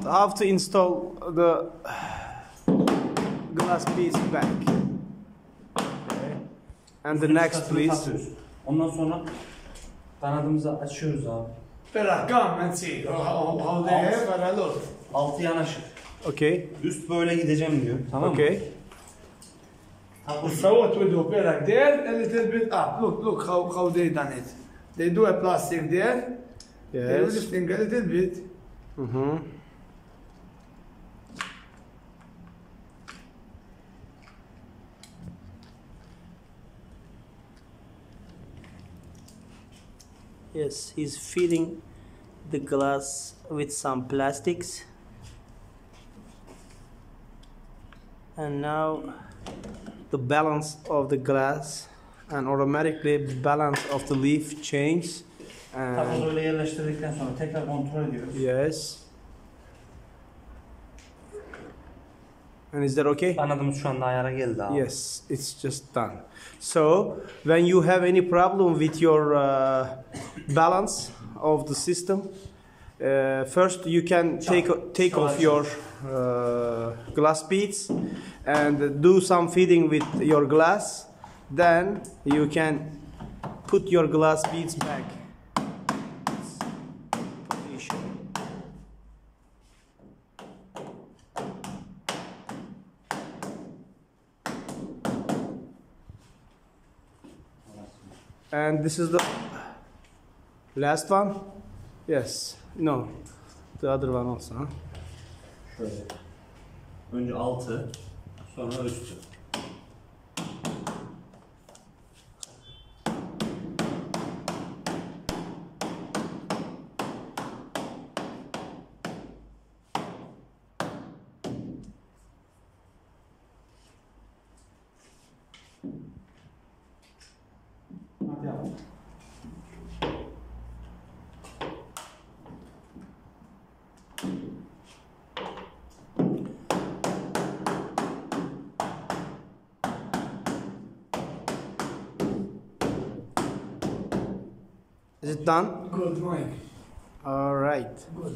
how to install the glass piece back. Okay. And the next, please. Ondan sonra kanadımızı açıyoruz abi. Però come see how they have a lot. Altı yanaşık. Okay. Üst böyle gideceğim diyor. Tamam mı? Okay. So what we do? Like there, a little bit up. Look how they done it. They do a plastic there. Yes. They lifting a little bit. Yes, he's feeding the glass with some plastics. And now the balance of the glass and automatically balance of the leaf changes. Takozu öyle yerleştirdikten sonra tekrar kontrol ediyoruz. Yes. And is that okay? Kanadımız şu anda ayara geldi abi. Yes, it's just done. So when you have any problem with your balance of the system, first you can take off your glass beads and do some feeding with your glass. Then you can put your glass beads back. And this is the last one. Yes. No. The other one also. Huh? Şöyle. Önce altı, sonra üstü. Is it done? Good, Mike. All right. Good.